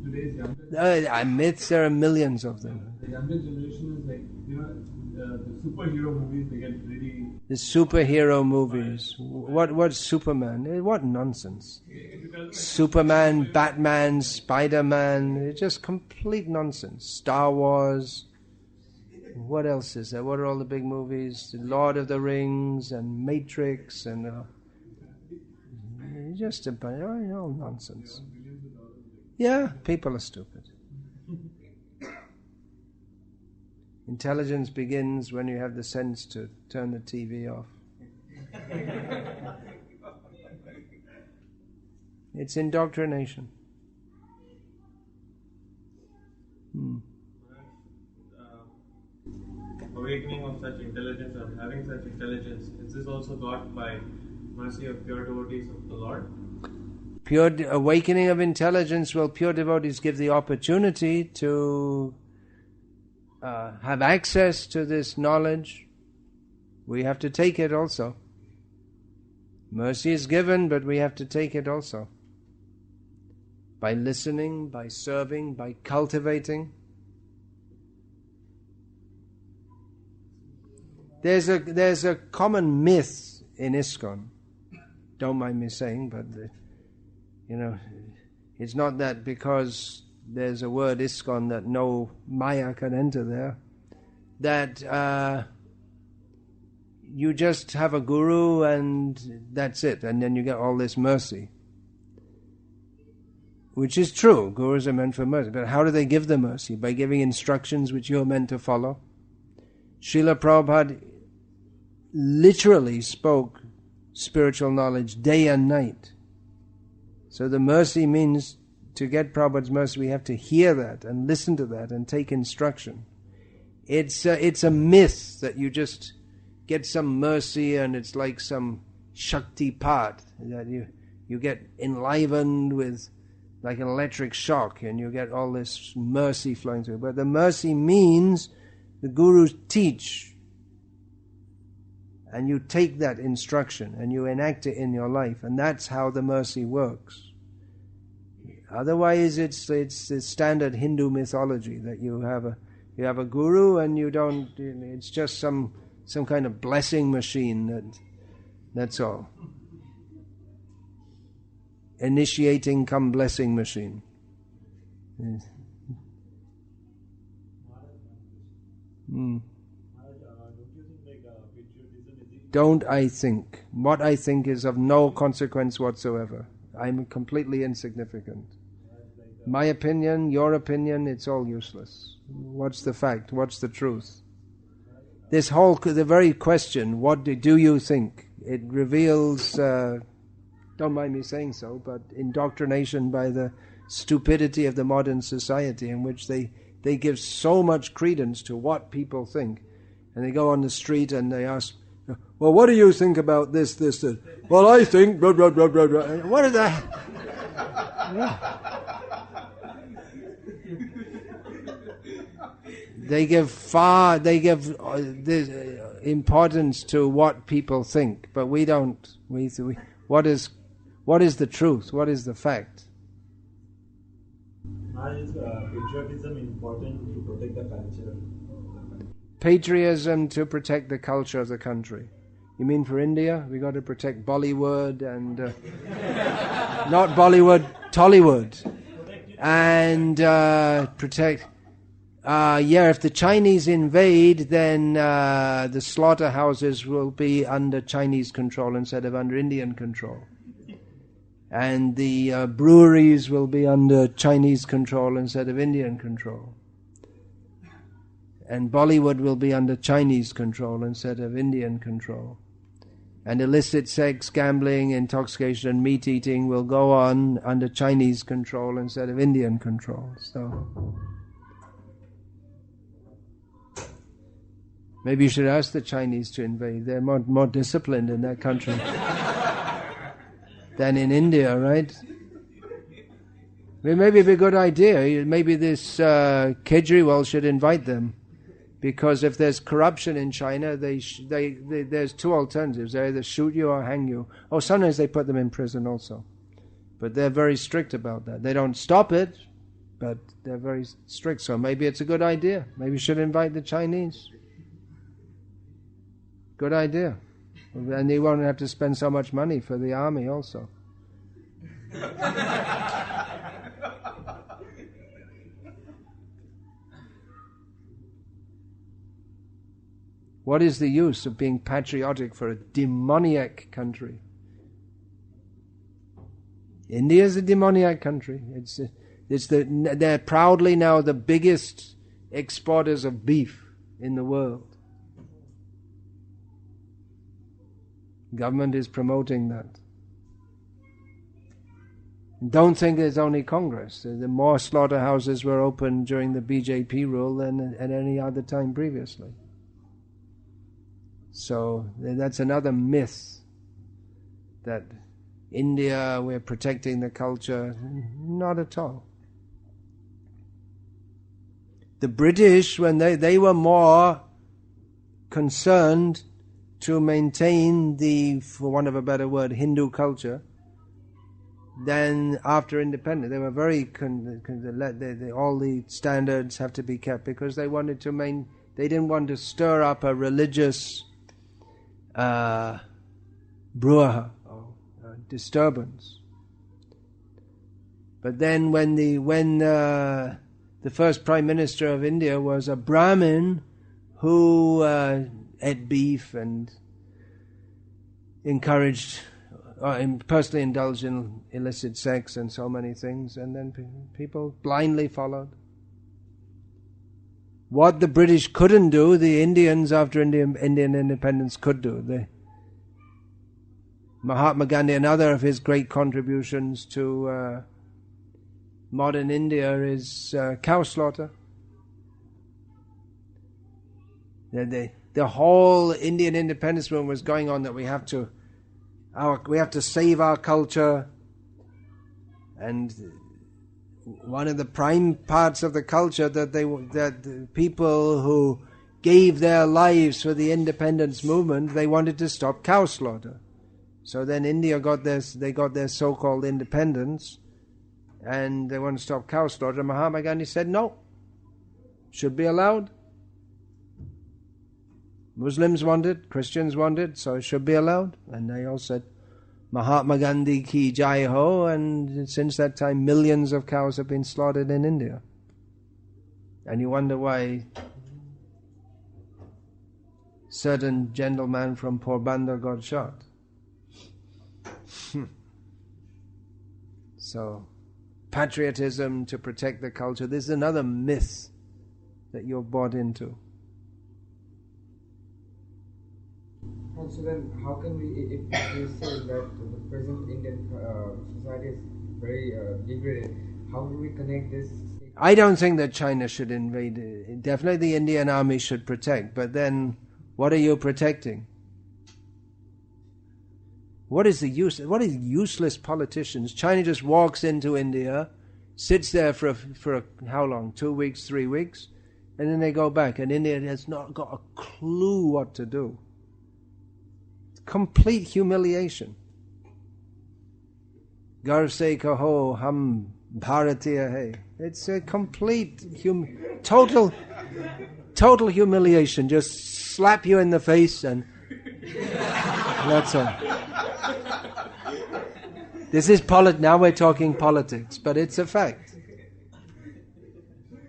today's younger Myths, there are millions of them. the younger generation is like, the superhero movies, they get really... The superhero movies. What's Superman? What nonsense. Superman, Batman, Spider-Man. It's just complete nonsense. Star Wars. What else is there? What are all the big movies? The Lord of the Rings and Matrix and just a bunch all nonsense. Yeah, people are stupid. Intelligence begins when you have the sense to turn the TV off. It's indoctrination. Awakening of such intelligence or having such intelligence, is this also got by mercy of pure devotees of the Lord? Pure awakening of intelligence will pure devotees give the opportunity to have access to this knowledge. We have to take it also. Mercy is given, but we have to take it also. By listening, by serving, by cultivating. There's a common myth in ISKCON. Don't mind me saying, but it's not that because there's a word ISKCON that no Maya can enter there, that you just have a guru and that's it, and then you get all this mercy. Which is true, gurus are meant for mercy, but how do they give the mercy? By giving instructions which you're meant to follow. Srila Prabhupada literally spoke spiritual knowledge day and night. So the mercy means, to get Prabhupada's mercy, we have to hear that and listen to that and take instruction. It's a myth that you just get some mercy and it's like some Shakti part, that you get enlivened with like an electric shock and you get all this mercy flowing through. But the mercy means the gurus teach and you take that instruction and you enact it in your life, and that's how the mercy works. Otherwise it's the standard Hindu mythology that you have a guru and you don't, it's just some kind of blessing machine, that's all. Initiating come blessing machine. Yes. Don't I think. What I think is of no consequence whatsoever. I'm completely insignificant. My opinion, your opinion, it's all useless. What's the fact? What's the truth? The very question, what do you think? It reveals, don't mind me saying so, but indoctrination by the stupidity of the modern society, in which they give so much credence to what people think. And they go on the street and they ask, well, what do you think about this, this? Well, I think, blah, blah, blah, blah, blah. What is that? They give importance to what people think, but we don't. What is the truth? What is the fact? Why is patriotism important to protect the culture? Patriotism to protect the culture of the country. You mean for India? We got to protect Bollywood and not Bollywood, Tollywood, and protect. If the Chinese invade, then the slaughterhouses will be under Chinese control instead of under Indian control. And the breweries will be under Chinese control instead of Indian control. And Bollywood will be under Chinese control instead of Indian control. And illicit sex, gambling, intoxication, and meat eating will go on under Chinese control instead of Indian control. So maybe you should ask the Chinese to invade. They're more disciplined in that country than in India, right? Well, maybe it'd be a good idea. Maybe this Kejriwal should invite them. Because if there's corruption in China, there's two alternatives. They either shoot you or hang you. Oh, sometimes they put them in prison also. But they're very strict about that. They don't stop it, but they're very strict. So maybe it's a good idea. Maybe you should invite the Chinese. Good idea. And you won't have to spend so much money for the army also. What is the use of being patriotic for a demoniac country? India is a demoniac country. They're proudly now the biggest exporters of beef in the world. Government is promoting that. Don't think it's only Congress. The more slaughterhouses were opened during the BJP rule than at any other time previously. So that's another myth that India, we're protecting the culture. Not at all. The British, when they were more concerned to maintain the, for want of a better word, Hindu culture, than after independence. They were very all the standards have to be kept because they wanted to they didn't want to stir up a religious brouhaha or disturbance. But then when the first Prime Minister of India was a Brahmin who ate beef and encouraged, personally indulged in illicit sex and so many things, and then people blindly followed. What the British couldn't do, the Indians after Indian independence could do. Mahatma Gandhi, another of his great contributions to modern India is cow slaughter. The whole Indian independence movement was going on that we have to save our culture, and one of the prime parts of the culture that the people who gave their lives for the independence movement, they wanted to stop cow slaughter. So then India got their so-called independence, and they want to stop cow slaughter. Mahatma Gandhi said no, should be allowed. Muslims wanted, Christians wanted, so it should be allowed. And they all said, Mahatma Gandhi ki jai ho, and since that time millions of cows have been slaughtered in India. And you wonder why certain gentleman from Porbandar got shot. So, patriotism to protect the culture, this is another myth that you're bought into. And so then, how can we, if we say that the present Indian society is very degraded, how do we connect this? I don't think that China should invade. Definitely the Indian army should protect, but then what are you protecting? What is the use? What is useless politicians? China just walks into India, sits there for how long? 2 weeks, 3 weeks, and then they go back, and India has not got a clue what to do. Complete humiliation. Gar se kaho hum Bharatiya hai. It's a complete total humiliation. Just slap you in the face and that's all. This is now we're talking politics, but it's a fact.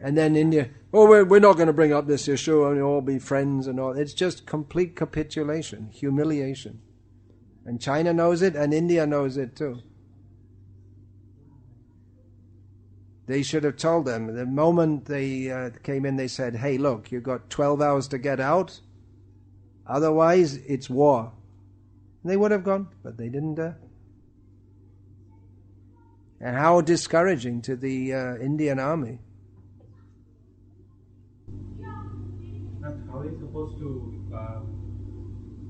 And then India, we're not going to bring up this issue and we'll all be friends and all. It's just complete capitulation, humiliation. And China knows it and India knows it too. They should have told them. The moment they came in, they said, hey, look, you've got 12 hours to get out. Otherwise, it's war. And they would have gone, but they didn't dare. And how discouraging to the Indian army. How are you supposed to,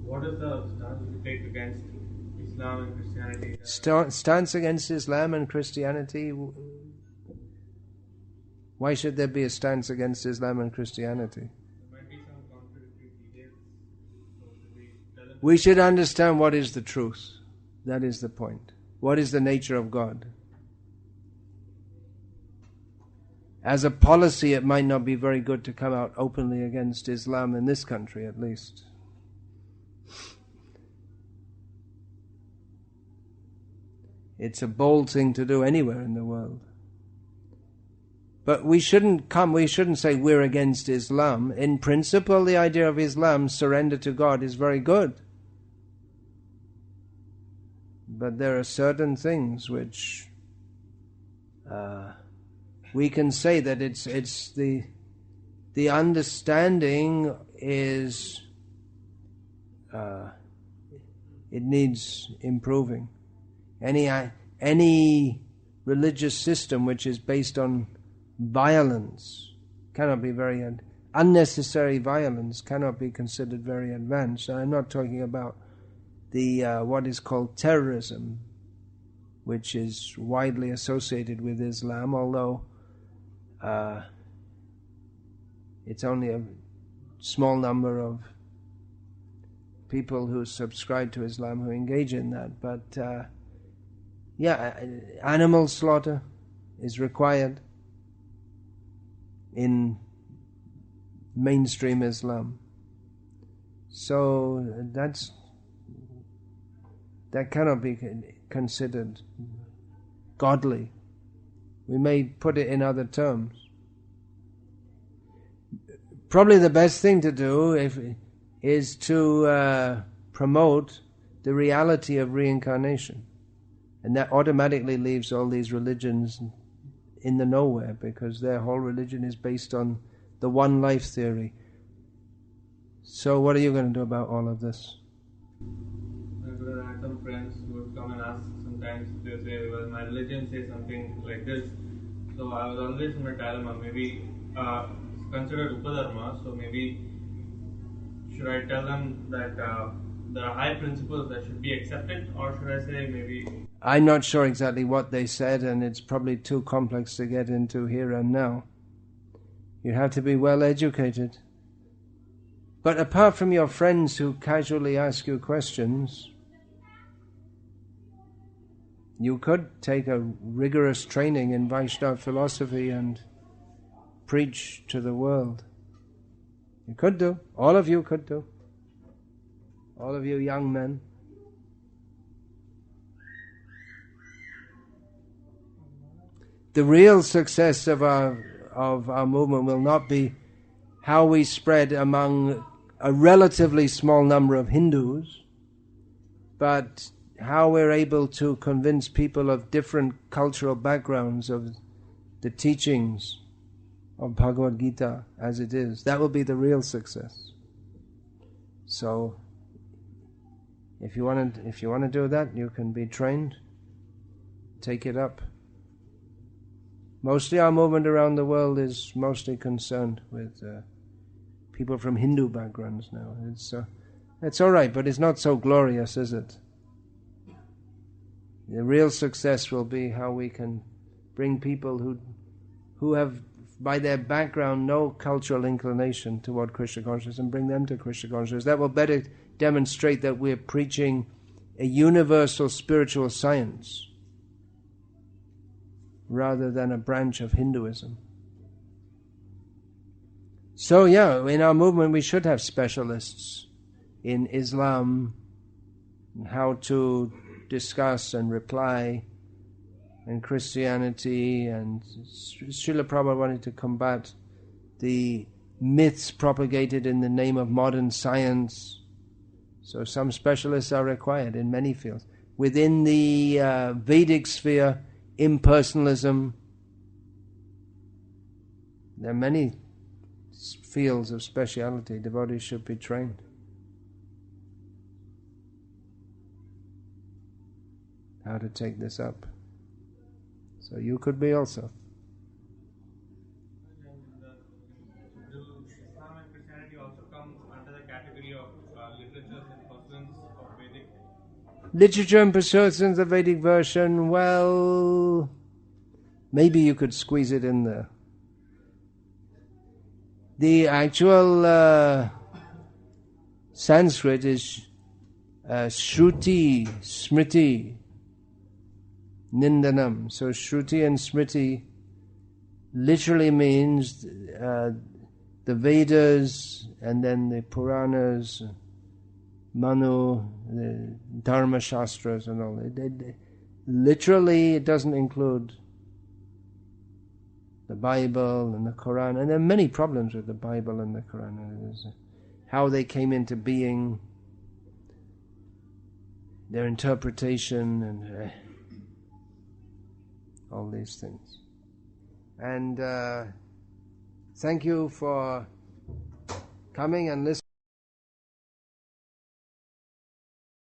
what is the stance you take against Islam and Christianity? Stance against Islam and Christianity? Why should there be a stance against Islam and Christianity? There might be some contradictory details. We should understand what is the truth. That is the point. What is the nature of God? As a policy, it might not be very good to come out openly against Islam in this country, at least. It's a bold thing to do anywhere in the world. But we shouldn't say we're against Islam. In principle, the idea of Islam, surrender to God, is very good. But there are certain things which we can say that it's the understanding is it needs improving. Any religious system which is based on violence cannot be unnecessary violence cannot be considered very advanced. I'm not talking about the what is called terrorism, which is widely associated with Islam, although it's only a small number of people who subscribe to Islam who engage in that. But animal slaughter is required in mainstream Islam. So that cannot be considered godly. We may put it in other terms. Probably the best thing to do is to promote the reality of reincarnation. And that automatically leaves all these religions in the nowhere, because their whole religion is based on the one life theory. So what are you going to do about all of this? I had some friends who would come and ask sometimes. They say, well, my religion says something like this. So I was always in a dilemma. Maybe it's considered Upadharma, so maybe should I tell them that there are high principles that should be accepted, or should I say maybe... I'm not sure exactly what they said, and it's probably too complex to get into here and now. You have to be well educated. But apart from your friends who casually ask you questions, you could take a rigorous training in Vaishnava philosophy and preach to the world. You could do. All of you could do. All of you young men. The real success of our movement will not be how we spread among a relatively small number of Hindus, but how we're able to convince people of different cultural backgrounds of the teachings of Bhagavad Gita as it is. That will be the real success. So, if you want to do that, you can be trained. Take it up. Mostly our movement around the world is mostly concerned with people from Hindu backgrounds now. It's all right, but it's not so glorious, is it? The real success will be how we can bring people who have, by their background, no cultural inclination toward Krishna consciousness, and bring them to Krishna consciousness. That will better demonstrate that we're preaching a universal spiritual science rather than a branch of Hinduism. So in our movement we should have specialists in Islam, how to discuss and reply, and Christianity, and Srila Prabhupada wanted to combat the myths propagated in the name of modern science. So some specialists are required in many fields. Within the Vedic sphere, impersonalism, there are many fields of speciality. Devotees should be trained. How to take this up. So you could be also. Do Islam and Christianity also come under the category of literatures and pursuits of Vedic? Literature and pursuits of Vedic version, well, maybe you could squeeze it in there. The actual Sanskrit is Shruti, Smriti, Nindanam. So Shruti and Smriti literally means the Vedas, and then the Puranas, Manu, the Dharma Shastras and all that. Literally, it doesn't include the Bible and the Quran. And there are many problems with the Bible and the Quran. How they came into being, their interpretation, and all these things. And thank you for coming and listening.